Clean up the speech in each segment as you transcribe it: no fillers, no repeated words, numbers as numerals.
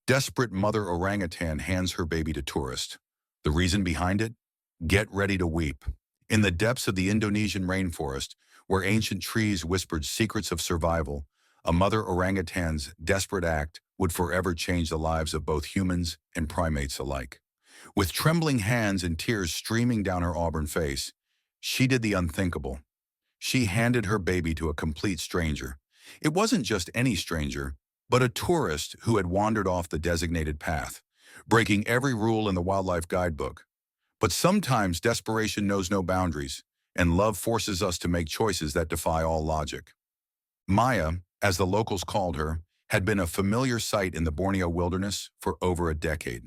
Desperate mother orangutan hands her baby to tourist. The reason behind it? Get ready to weep. In the depths of the Indonesian rainforest, where ancient trees whispered secrets of survival, a mother orangutan's desperate act would forever change the lives of both humans and primates alike. With trembling hands and tears streaming down her auburn face, she did the unthinkable. She handed her baby to a complete stranger. It wasn't just any stranger, but a tourist who had wandered off the designated path, breaking every rule in the wildlife guidebook. But sometimes desperation knows no boundaries, and love forces us to make choices that defy all logic. Maya, as the locals called her, had been a familiar sight in the Borneo wilderness for over a decade.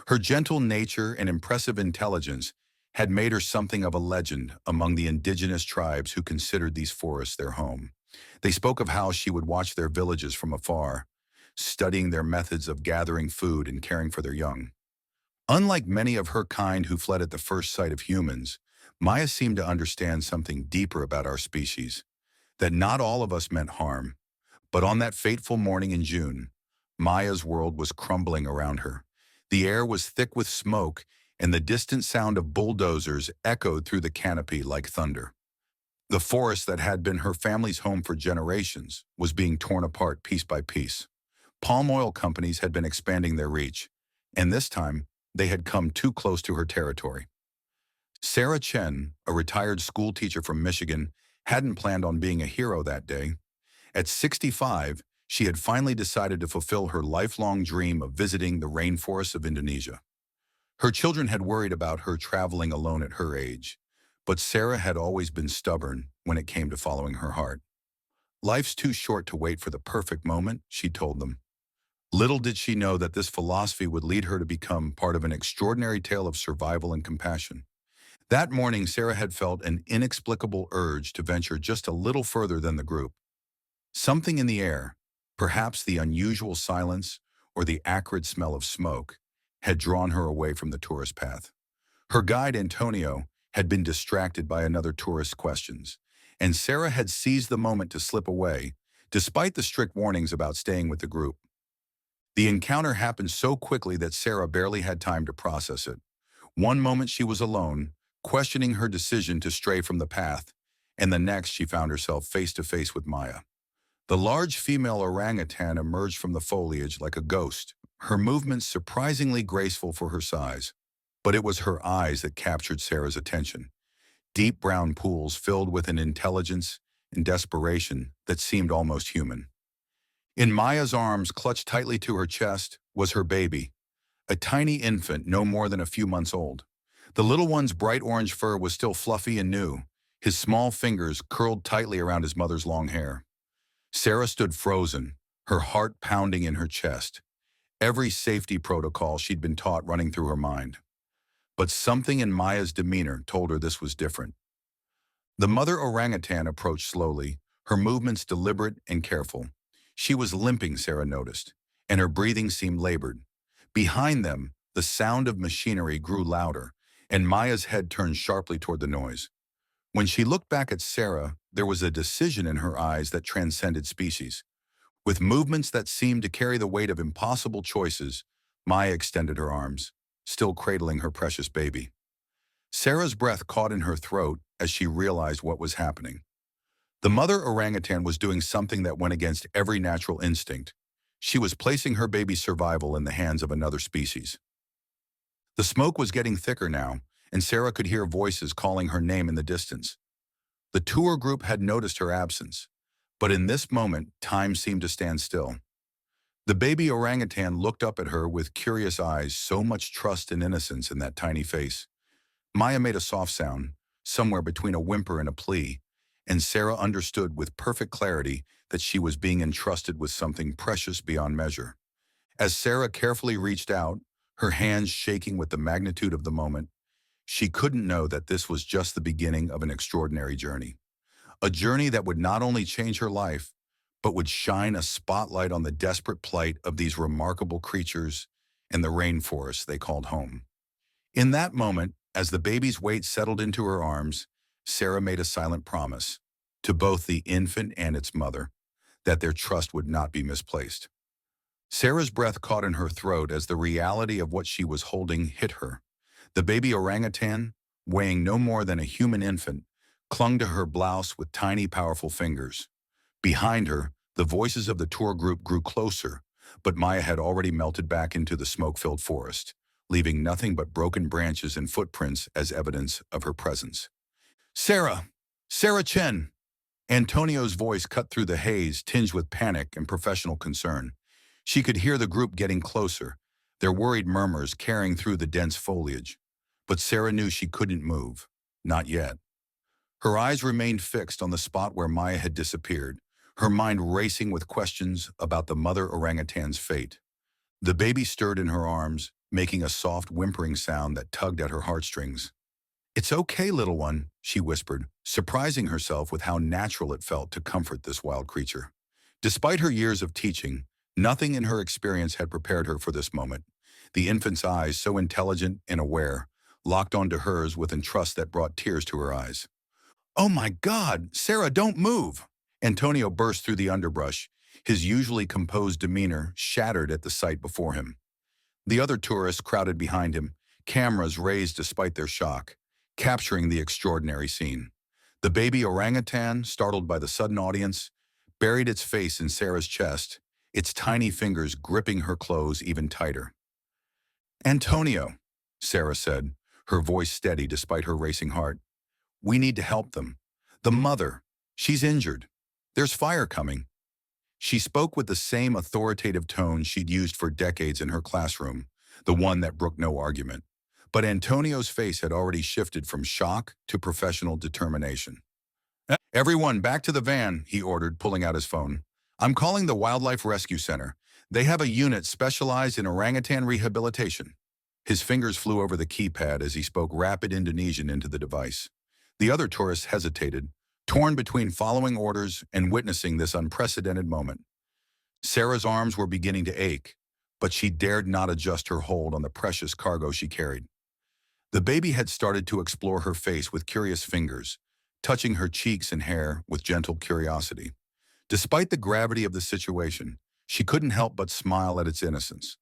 Her gentle nature and impressive intelligence had made her something of a legend among the indigenous tribes who considered these forests their home. They spoke of how she would watch their villages from afar, studying their methods of gathering food and caring for their young. Unlike many of her kind who fled at the first sight of humans, Maya seemed to understand something deeper about our species, that not all of us meant harm. But on that fateful morning in June, Maya's world was crumbling around her. The air was thick with smoke, and the distant sound of bulldozers echoed through the canopy like thunder. The forest that had been her family's home for generations was being torn apart piece by piece. Palm oil companies had been expanding their reach, and this time they had come too close to her territory. Sarah Chen, a retired school teacher from Michigan, hadn't planned on being a hero that day. At 65, she had finally decided to fulfill her lifelong dream of visiting the rainforests of Indonesia. Her children had worried about her traveling alone at her age, but Sarah had always been stubborn when it came to following her heart. Life's too short to wait for the perfect moment, she told them. Little did she know that this philosophy would lead her to become part of an extraordinary tale of survival and compassion. That morning, Sarah had felt an inexplicable urge to venture just a little further than the group. Something in the air, perhaps the unusual silence or the acrid smell of smoke, had drawn her away from the tourist path. Her guide, Antonio, had been distracted by another tourist's questions, and Sarah had seized the moment to slip away, despite the strict warnings about staying with the group. The encounter happened so quickly that Sarah barely had time to process it. One moment she was alone, questioning her decision to stray from the path, and the next she found herself face to face with Maya. The large female orangutan emerged from the foliage like a ghost, her movements surprisingly graceful for her size. But it was her eyes that captured Sarah's attention. Deep brown pools filled with an intelligence and desperation that seemed almost human. In Maya's arms, clutched tightly to her chest, was her baby, a tiny infant no more than a few months old. The little one's bright orange fur was still fluffy and new, his small fingers curled tightly around his mother's long hair. Sarah stood frozen, her heart pounding in her chest, every safety protocol she'd been taught running through her mind. But something in Maya's demeanor told her this was different. The mother orangutan approached slowly, her movements deliberate and careful. She was limping, Sarah noticed, and her breathing seemed labored. Behind them, the sound of machinery grew louder, and Maya's head turned sharply toward the noise. When she looked back at Sarah, there was a decision in her eyes that transcended species. With movements that seemed to carry the weight of impossible choices, Maya extended her arms, still cradling her precious baby. Sarah's breath caught in her throat as she realized what was happening. The mother orangutan was doing something that went against every natural instinct. She was placing her baby's survival in the hands of another species. The smoke was getting thicker now, and Sarah could hear voices calling her name in the distance. The tour group had noticed her absence, but in this moment, time seemed to stand still. The baby orangutan looked up at her with curious eyes, so much trust and innocence in that tiny face. Maya made a soft sound, somewhere between a whimper and a plea, and Sarah understood with perfect clarity that she was being entrusted with something precious beyond measure. As Sarah carefully reached out, her hands shaking with the magnitude of the moment, she couldn't know that this was just the beginning of an extraordinary journey. A journey that would not only change her life, but would shine a spotlight on the desperate plight of these remarkable creatures in the rainforest they called home. In that moment, as the baby's weight settled into her arms, Sarah made a silent promise to both the infant and its mother that their trust would not be misplaced. Sarah's breath caught in her throat as the reality of what she was holding hit her. The baby orangutan, weighing no more than a human infant, clung to her blouse with tiny, powerful fingers. Behind her, the voices of the tour group grew closer, but Maya had already melted back into the smoke-filled forest, leaving nothing but broken branches and footprints as evidence of her presence. Sarah! Sarah Chen! Antonio's voice cut through the haze, tinged with panic and professional concern. She could hear the group getting closer, their worried murmurs carrying through the dense foliage. But Sarah knew she couldn't move. Not yet. Her eyes remained fixed on the spot where Maya had disappeared, her mind racing with questions about the mother orangutan's fate. The baby stirred in her arms, making a soft whimpering sound that tugged at her heartstrings. "It's okay, little one," she whispered, surprising herself with how natural it felt to comfort this wild creature. Despite her years of teaching, nothing in her experience had prepared her for this moment. The infant's eyes, so intelligent and aware, locked onto hers with a trust that brought tears to her eyes. "Oh my God! Sarah, don't move!" Antonio burst through the underbrush, his usually composed demeanor shattered at the sight before him. The other tourists crowded behind him, cameras raised despite their shock, capturing the extraordinary scene. The baby orangutan, startled by the sudden audience, buried its face in Sarah's chest, its tiny fingers gripping her clothes even tighter. "Antonio," Sarah said, her voice steady despite her racing heart. "We need to help them. The mother, she's injured. There's fire coming." She spoke with the same authoritative tone she'd used for decades in her classroom, the one that brooked no argument. But Antonio's face had already shifted from shock to professional determination. "Everyone, back to the van," he ordered, pulling out his phone. "I'm calling the Wildlife Rescue Center. They have a unit specialized in orangutan rehabilitation." His fingers flew over the keypad as he spoke rapid Indonesian into the device. The other tourists hesitated, torn between following orders and witnessing this unprecedented moment. Sarah's arms were beginning to ache, but she dared not adjust her hold on the precious cargo she carried. The baby had started to explore her face with curious fingers, touching her cheeks and hair with gentle curiosity. Despite the gravity of the situation, she couldn't help but smile at its innocence.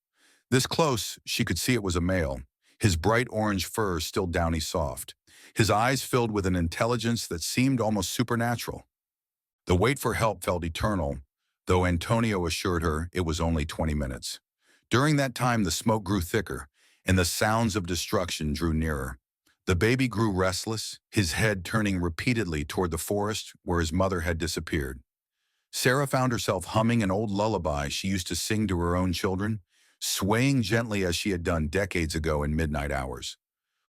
This close, she could see it was a male, his bright orange fur still downy soft, his eyes filled with an intelligence that seemed almost supernatural. The wait for help felt eternal, though Antonio assured her it was only 20 minutes. During that time, the smoke grew thicker, and the sounds of destruction drew nearer. The baby grew restless, his head turning repeatedly toward the forest where his mother had disappeared. Sarah found herself humming an old lullaby she used to sing to her own children, swaying gently as she had done decades ago in midnight hours.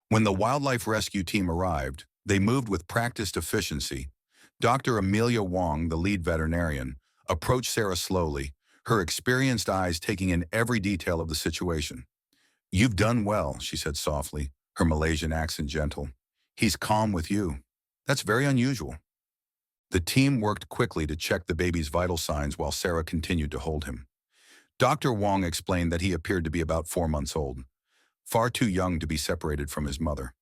When the wildlife rescue team arrived, they moved with practiced efficiency. Dr. Amelia Wong, the lead veterinarian, approached Sarah slowly, her experienced eyes taking in every detail of the situation. "You've done well," she said softly, her Malaysian accent gentle. "He's calm with you. That's very unusual." The team worked quickly to check the baby's vital signs while Sarah continued to hold him. Dr. Wong explained that he appeared to be about 4 months old, far too young to be separated from his mother.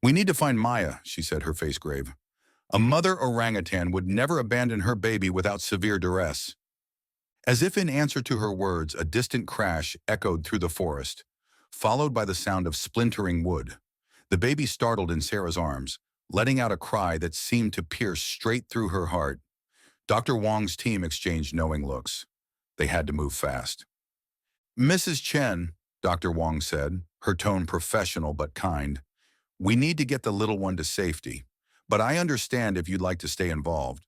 "We need to find Maya," she said, her face grave. "A mother orangutan would never abandon her baby without severe duress." As if in answer to her words, a distant crash echoed through the forest, followed by the sound of splintering wood. The baby startled in Sarah's arms, letting out a cry that seemed to pierce straight through her heart. Dr. Wong's team exchanged knowing looks. They had to move fast. "Mrs. Chen," Dr. Wong said, her tone professional but kind, "we need to get the little one to safety, but I understand if you'd like to stay involved.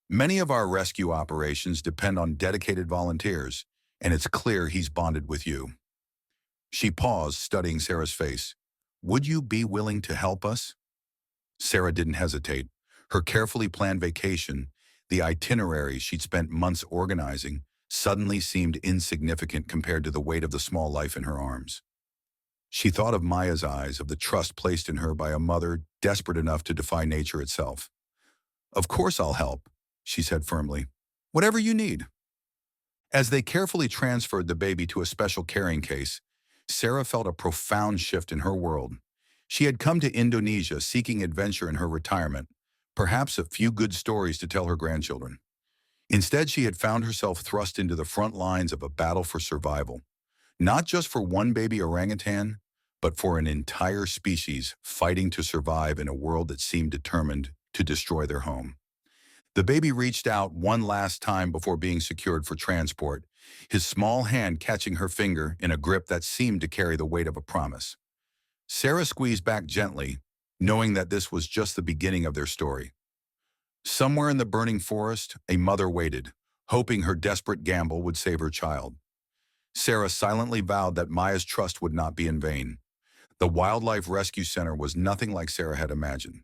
Many of our rescue operations depend on dedicated volunteers, and it's clear he's bonded with you." She paused, studying Sarah's face. "Would you be willing to help us?" Sarah didn't hesitate. Her carefully planned vacation, the itinerary she'd spent months organizing, suddenly seemed insignificant compared to the weight of the small life in her arms. She thought of Maya's eyes, of the trust placed in her by a mother desperate enough to defy nature itself. "Of course I'll help," she said firmly. "Whatever you need." As they carefully transferred the baby to a special carrying case, Sarah felt a profound shift in her world. She had come to Indonesia seeking adventure in her retirement, perhaps a few good stories to tell her grandchildren. Instead, she had found herself thrust into the front lines of a battle for survival, not just for one baby orangutan, but for an entire species fighting to survive in a world that seemed determined to destroy their home. The baby reached out one last time before being secured for transport, his small hand catching her finger in a grip that seemed to carry the weight of a promise. Sarah squeezed back gently, knowing that this was just the beginning of their story. Somewhere in the burning forest, a mother waited, hoping her desperate gamble would save her child. Sarah silently vowed that Maya's trust would not be in vain. The Wildlife Rescue Center was nothing like Sarah had imagined.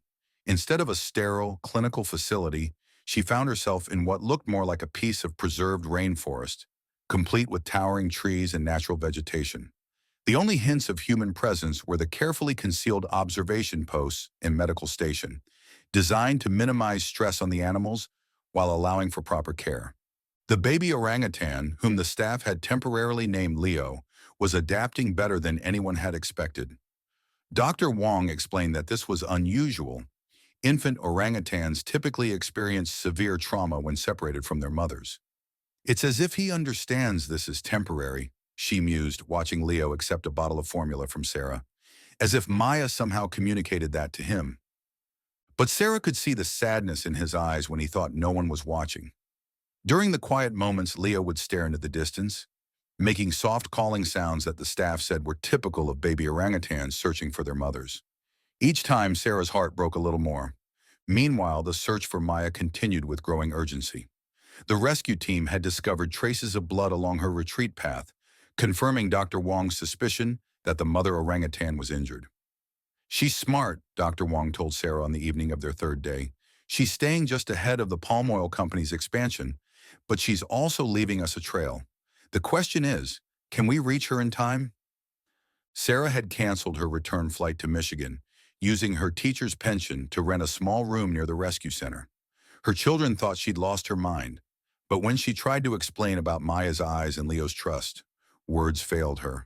Instead of a sterile, clinical facility, she found herself in what looked more like a piece of preserved rainforest, complete with towering trees and natural vegetation. The only hints of human presence were the carefully concealed observation posts and medical station, designed to minimize stress on the animals while allowing for proper care. The baby orangutan, whom the staff had temporarily named Leo, was adapting better than anyone had expected. Dr. Wong explained that this was unusual. Infant orangutans typically experience severe trauma when separated from their mothers. It's as if he understands this is temporary, she mused, watching Leo accept a bottle of formula from Sarah, as if Maya somehow communicated that to him. But Sarah could see the sadness in his eyes when he thought no one was watching. During the quiet moments, Leo would stare into the distance, making soft calling sounds that the staff said were typical of baby orangutans searching for their mothers. Each time, Sarah's heart broke a little more. Meanwhile, the search for Maya continued with growing urgency. The rescue team had discovered traces of blood along her retreat path, confirming Dr. Wong's suspicion that the mother orangutan was injured. "She's smart," Dr. Wong told Sarah on the evening of their third day. "She's staying just ahead of the palm oil company's expansion, but she's also leaving us a trail. The question is, can we reach her in time?" Sarah had canceled her return flight to Michigan, using her teacher's pension to rent a small room near the rescue center. Her children thought she'd lost her mind, but when she tried to explain about Maya's eyes and Leo's trust, words failed her.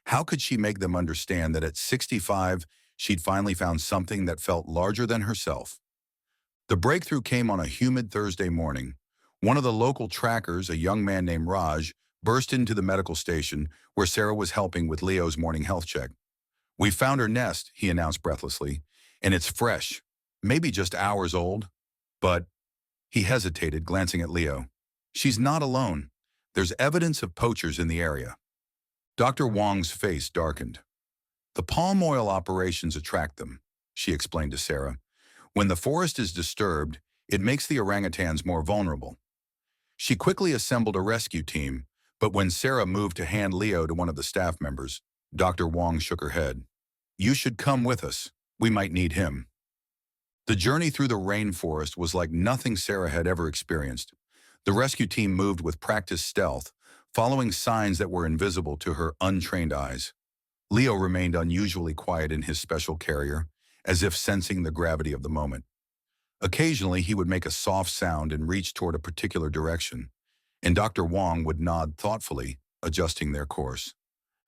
How could she make them understand that at 65, she'd finally found something that felt larger than herself? The breakthrough came on a humid Thursday morning. One of the local trackers, a young man named Raj, burst into the medical station where Sarah was helping with Leo's morning health check. "We found her nest," he announced breathlessly, "and it's fresh, maybe just hours old, but—" He hesitated, glancing at Leo. "She's not alone. There's evidence of poachers in the area." Dr. Wong's face darkened. "The palm oil operations attract them," she explained to Sarah. "When the forest is disturbed, it makes the orangutans more vulnerable." She quickly assembled a rescue team, but when Sarah moved to hand Leo to one of the staff members, Dr. Wong shook her head. "You should come with us. We might need him." The journey through the rainforest was like nothing Sarah had ever experienced. The rescue team moved with practiced stealth, following signs that were invisible to her untrained eyes. Leo remained unusually quiet in his special carrier, as if sensing the gravity of the moment. Occasionally, he would make a soft sound and reach toward a particular direction, and Dr. Wong would nod thoughtfully, adjusting their course.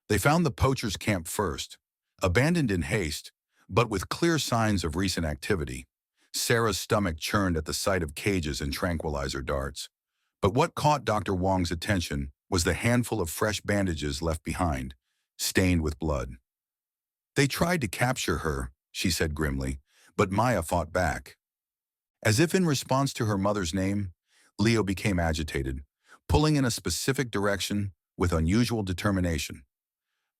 They found the poachers' camp first, abandoned in haste, but with clear signs of recent activity. Sarah's stomach churned at the sight of cages and tranquilizer darts. But what caught Dr. Wong's attention was the handful of fresh bandages left behind, stained with blood. "They tried to capture her," she said grimly, but Maya fought back. As if in response to her mother's name, Leo became agitated, pulling in a specific direction with unusual determination.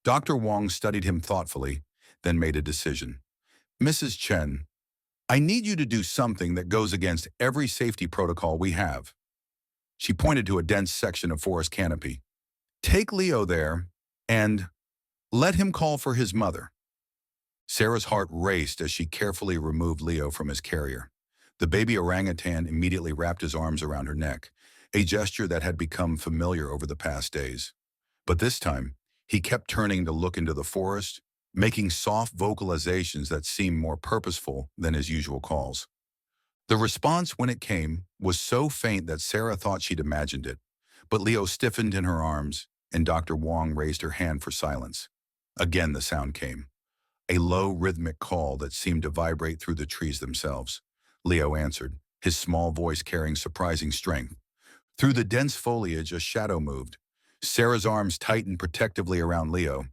Dr. Wong studied him thoughtfully, then made a decision. "Mrs. Chen, I need you to do something that goes against every safety protocol we have." She pointed to a dense section of forest canopy. "Take Leo there and let him call for his mother." Sarah's heart raced as she carefully removed Leo from his carrier. The baby orangutan immediately wrapped his arms around her neck, a gesture that had become familiar over the past days. But this time, he kept turning to look into the forest, making soft vocalizations that seemed more purposeful than his usual calls. The response, when it came, was so faint that Sarah thought she'd imagined it, but Leo stiffened in her arms, and Dr. Wong raised her hand for silence. Again the sound came, a low, rhythmic call that seemed to vibrate through the trees themselves. Leo answered, his small voice carrying surprising strength. Through the dense foliage, a shadow moved. Sarah's arms tightened protectively around Leo,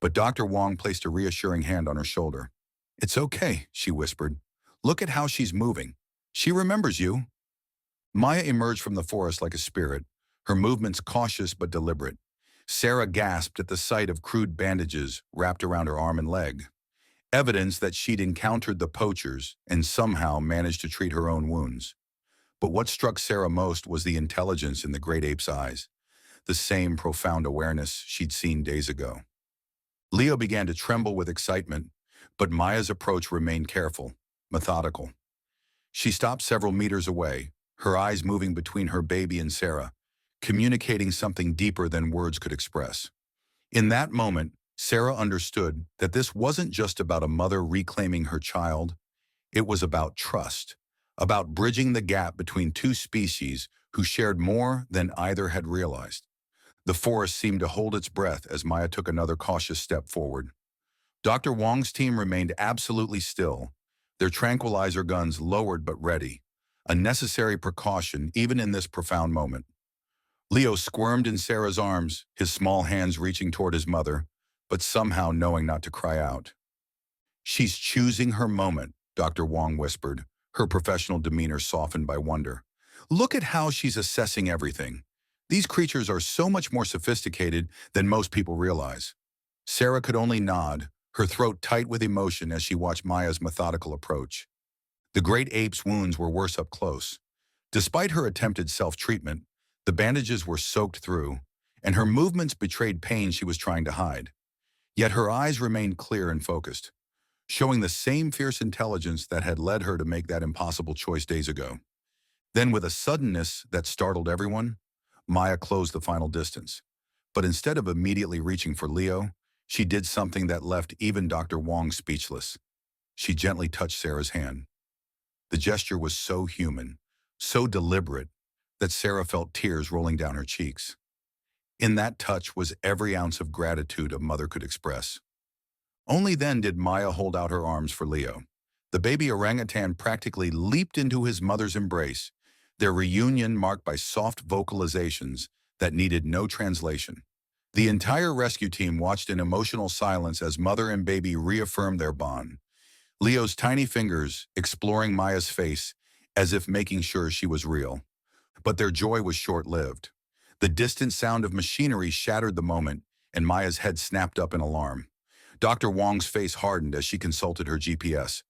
but Dr. Wong placed a reassuring hand on her shoulder. "It's okay," she whispered. "Look at how she's moving. She remembers you." Maya emerged from the forest like a spirit, her movements cautious but deliberate. Sarah gasped at the sight of crude bandages wrapped around her arm and leg, evidence that she'd encountered the poachers and somehow managed to treat her own wounds. But what struck Sarah most was the intelligence in the great ape's eyes, the same profound awareness she'd seen days ago. Leo began to tremble with excitement, but Maya's approach remained careful, methodical. She stopped several meters away, her eyes moving between her baby and Sarah, communicating something deeper than words could express. In that moment, Sarah understood that this wasn't just about a mother reclaiming her child. It was about trust, about bridging the gap between two species who shared more than either had realized. The forest seemed to hold its breath as Maya took another cautious step forward. Dr. Wong's team remained absolutely still, their tranquilizer guns lowered but ready, a necessary precaution even in this profound moment. Leo squirmed in Sarah's arms, his small hands reaching toward his mother, but somehow knowing not to cry out. "She's choosing her moment," Dr. Wong whispered, her professional demeanor softened by wonder. "Look at how she's assessing everything. These creatures are so much more sophisticated than most people realize." Sarah could only nod, her throat tight with emotion as she watched Maya's methodical approach. The great ape's wounds were worse up close. Despite her attempted self-treatment, the bandages were soaked through, and her movements betrayed pain she was trying to hide. Yet her eyes remained clear and focused, showing the same fierce intelligence that had led her to make that impossible choice days ago. Then, with a suddenness that startled everyone, Maya closed the final distance. But instead of immediately reaching for Leo, she did something that left even Dr. Wong speechless. She gently touched Sarah's hand. The gesture was so human, so deliberate, that Sarah felt tears rolling down her cheeks. In that touch was every ounce of gratitude a mother could express. Only then did Maya hold out her arms for Leo. The baby orangutan practically leaped into his mother's embrace, their reunion marked by soft vocalizations that needed no translation. The entire rescue team watched in emotional silence as mother and baby reaffirmed their bond, Leo's tiny fingers exploring Maya's face as if making sure she was real. But their joy was short-lived. The distant sound of machinery shattered the moment, and Maya's head snapped up in alarm. Dr. Wong's face hardened as she consulted her GPS.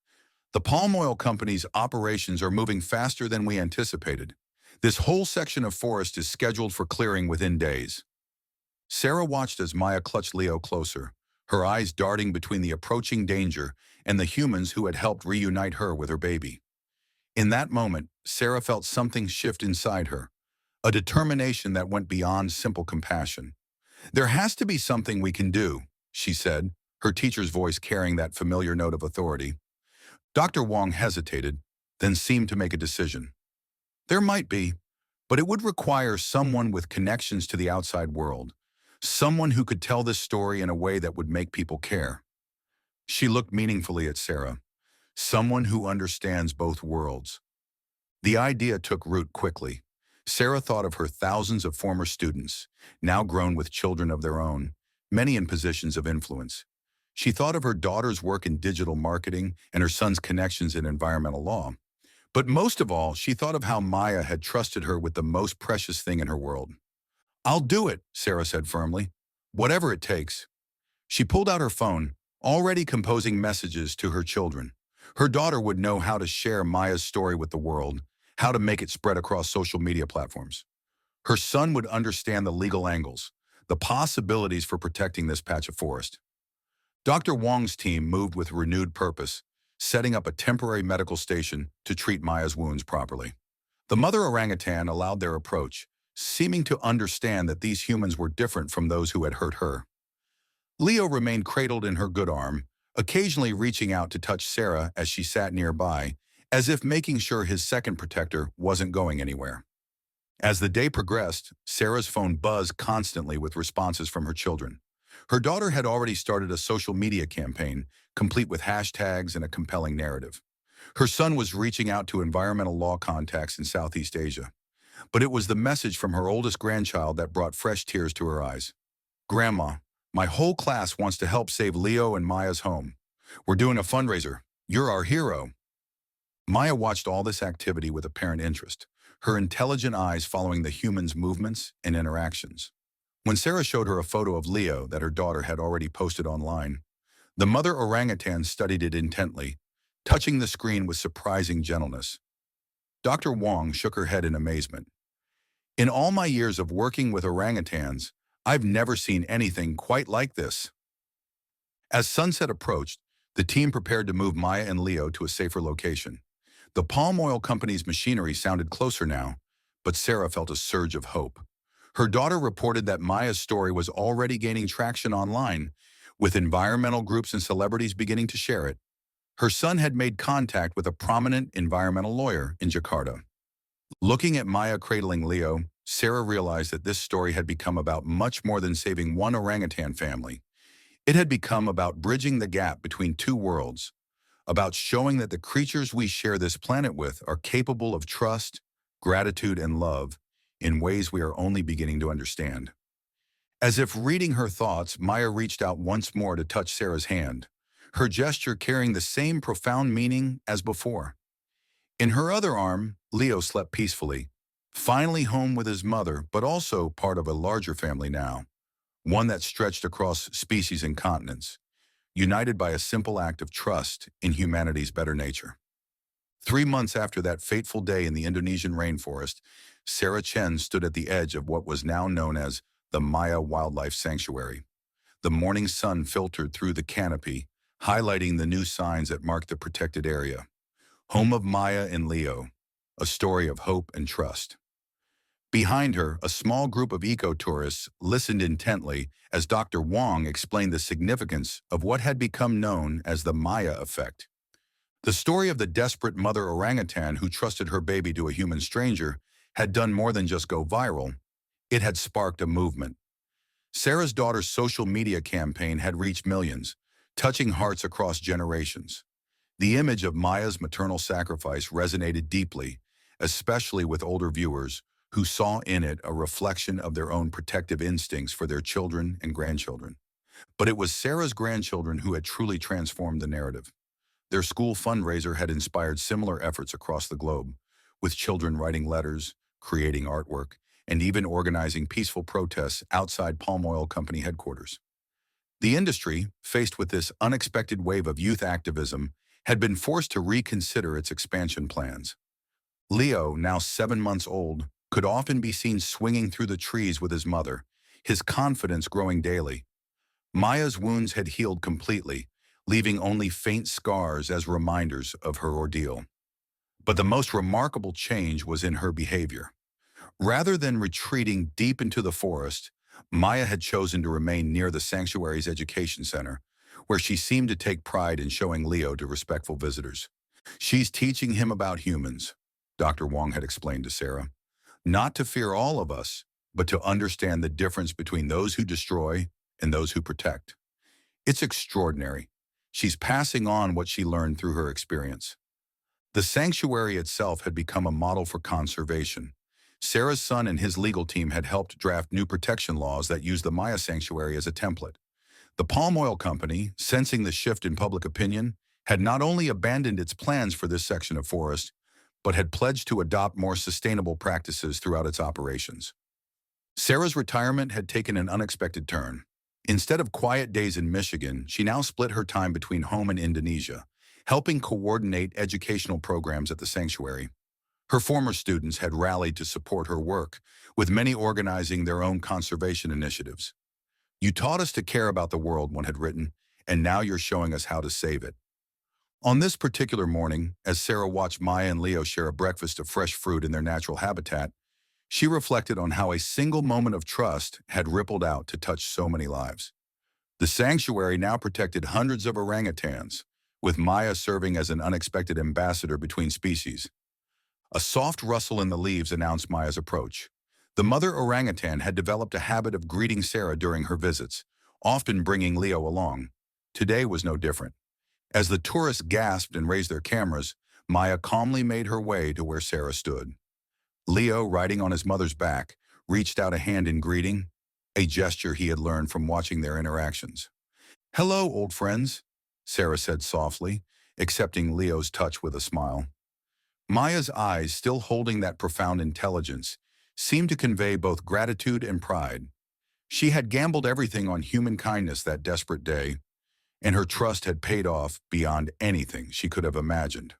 "The palm oil company's operations are moving faster than we anticipated. This whole section of forest is scheduled for clearing within days." Sarah watched as Maya clutched Leo closer, her eyes darting between the approaching danger and the humans who had helped reunite her with her baby. In that moment, Sarah felt something shift inside her, a determination that went beyond simple compassion. "There has to be something we can do," she said, her teacher's voice carrying that familiar note of authority. Dr. Wong hesitated, then seemed to make a decision. "There might be, but it would require someone with connections to the outside world, someone who could tell this story in a way that would make people care." She looked meaningfully at Sarah, "Someone who understands both worlds." The idea took root quickly. Sarah thought of her thousands of former students, now grown with children of their own, many in positions of influence. She thought of her daughter's work in digital marketing and her son's connections in environmental law. But most of all, she thought of how Maya had trusted her with the most precious thing in her world. "I'll do it," Sarah said firmly. "Whatever it takes." She pulled out her phone, already composing messages to her children. Her daughter would know how to share Maya's story with the world, how to make it spread across social media platforms. Her son would understand the legal angles, the possibilities for protecting this patch of forest. Dr. Wong's team moved with renewed purpose, setting up a temporary medical station to treat Maya's wounds properly. The mother orangutan allowed their approach, seeming to understand that these humans were different from those who had hurt her. Leo remained cradled in her good arm, occasionally reaching out to touch Sarah as she sat nearby, as if making sure his second protector wasn't going anywhere. As the day progressed, Sarah's phone buzzed constantly with responses from her children. Her daughter had already started a social media campaign, complete with hashtags and a compelling narrative. Her son was reaching out to environmental law contacts in Southeast Asia. But it was the message from her oldest grandchild that brought fresh tears to her eyes. "Grandma, my whole class wants to help save Leo and Maya's home. We're doing a fundraiser. You're our hero." Maya watched all this activity with apparent interest, her intelligent eyes following the humans' movements and interactions. When Sarah showed her a photo of Leo that her daughter had already posted online, the mother orangutan studied it intently, touching the screen with surprising gentleness. Dr. Wong shook her head in amazement. "In all my years of working with orangutans, I've never seen anything quite like this." As sunset approached, the team prepared to move Maya and Leo to a safer location. The palm oil company's machinery sounded closer now, but Sarah felt a surge of hope. Her daughter reported that Maya's story was already gaining traction online, with environmental groups and celebrities beginning to share it. Her son had made contact with a prominent environmental lawyer in Jakarta. Looking at Maya cradling Leo, Sarah realized that this story had become about much more than saving one orangutan family. It had become about bridging the gap between two worlds, about showing that the creatures we share this planet with are capable of trust, gratitude, and love in ways we are only beginning to understand. As if reading her thoughts, Maya reached out once more to touch Sarah's hand, her gesture carrying the same profound meaning as before. In her other arm, Leo slept peacefully, finally home with his mother, but also part of a larger family now, one that stretched across species and continents, united by a simple act of trust in humanity's better nature. 3 months after that fateful day in the Indonesian rainforest, Sarah Chen stood at the edge of what was now known as the Maya Wildlife Sanctuary. The morning sun filtered through the canopy, highlighting the new signs that marked the protected area. Home of Maya and Leo, a story of hope and trust. Behind her, a small group of eco-tourists listened intently as Dr. Wong explained the significance of what had become known as the Maya effect. The story of the desperate mother orangutan who trusted her baby to a human stranger had done more than just go viral. It had sparked a movement. Sarah's daughter's social media campaign had reached millions, touching hearts across generations. The image of Maya's maternal sacrifice resonated deeply, especially with older viewers who saw in it a reflection of their own protective instincts for their children and grandchildren. But it was Sarah's grandchildren who had truly transformed the narrative. Their school fundraiser had inspired similar efforts across the globe, with children writing letters, creating artwork, and even organizing peaceful protests outside palm oil company headquarters. The industry, faced with this unexpected wave of youth activism, had been forced to reconsider its expansion plans. Leo, now 7 months old, could often be seen swinging through the trees with his mother, his confidence growing daily. Maya's wounds had healed completely, leaving only faint scars as reminders of her ordeal. But the most remarkable change was in her behavior. Rather than retreating deep into the forest, Maya had chosen to remain near the sanctuary's education center, where she seemed to take pride in showing Leo to respectful visitors. "She's teaching him about humans," Dr. Wong had explained to Sarah. "Not to fear all of us, but to understand the difference between those who destroy and those who protect. It's extraordinary. She's passing on what she learned through her experience." The sanctuary itself had become a model for conservation. Sarah's son and his legal team had helped draft new protection laws that used the Maya sanctuary as a template. The palm oil company, sensing the shift in public opinion, had not only abandoned its plans for this section of forest, but had pledged to adopt more sustainable practices throughout its operations. Sarah's retirement had taken an unexpected turn. Instead of quiet days in Michigan, she now split her time between home and Indonesia, helping coordinate educational programs at the sanctuary. Her former students had rallied to support her work, with many organizing their own conservation initiatives. "You taught us to care about the world," one had written, "and now you're showing us how to save it." On this particular morning, as Sarah watched Maya and Leo share a breakfast of fresh fruit in their natural habitat, she reflected on how a single moment of trust had rippled out to touch so many lives. The sanctuary now protected hundreds of orangutans, with Maya serving as an unexpected ambassador between species. A soft rustle in the leaves announced Maya's approach. The mother orangutan had developed a habit of greeting Sarah during her visits, often bringing Leo along. Today was no different. As the tourists gasped and raised their cameras, Maya calmly made her way to where Sarah stood. Leo, riding on his mother's back, reached out a hand in greeting, a gesture he had learned from watching their interactions. "Hello, old friends," Sarah said softly, accepting Leo's touch with a smile. Maya's eyes, still holding that profound intelligence, seemed to convey both gratitude and pride. She had gambled everything on human kindness that desperate day, and her trust had paid off beyond anything she could have imagined.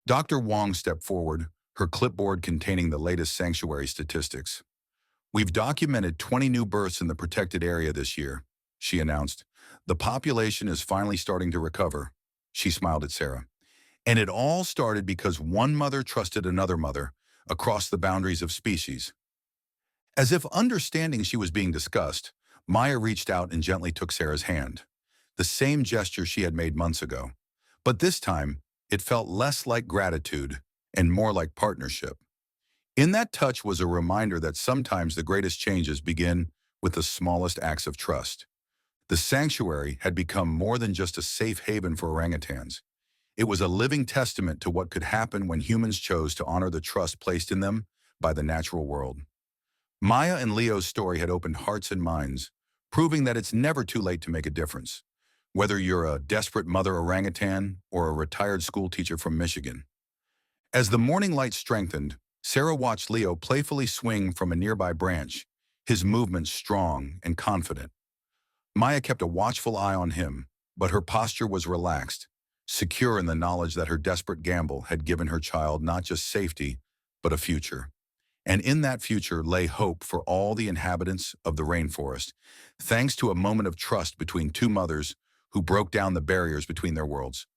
Dr. Wong stepped forward, her clipboard containing the latest sanctuary statistics. "We've documented 20 new births in the protected area this year," she announced. "The population is finally starting to recover." She smiled at Sarah. "And it all started because one mother trusted another mother across the boundaries of species." As if understanding she was being discussed, Maya reached out and gently took Sarah's hand, the same gesture she had made months ago. But this time, it felt less like gratitude and more like partnership. In that touch was a reminder that sometimes the greatest changes begin with the smallest acts of trust. The sanctuary had become more than just a safe haven for orangutans. It was a living testament to what could happen when humans chose to honor the trust placed in them by the natural world. Maya and Leo's story had opened hearts and minds, proving that it's never too late to make a difference, whether you're a desperate mother orangutan or a retired schoolteacher from Michigan. As the morning light strengthened, Sarah watched Leo playfully swing from a nearby branch, his movements strong and confident. Maya kept a watchful eye on him, but her posture was relaxed, secure in the knowledge that her desperate gamble had given her child not just safety, but a future. And in that future lay hope for all the inhabitants of the rainforest, thanks to a moment of trust between two mothers who broke down the barriers between their worlds.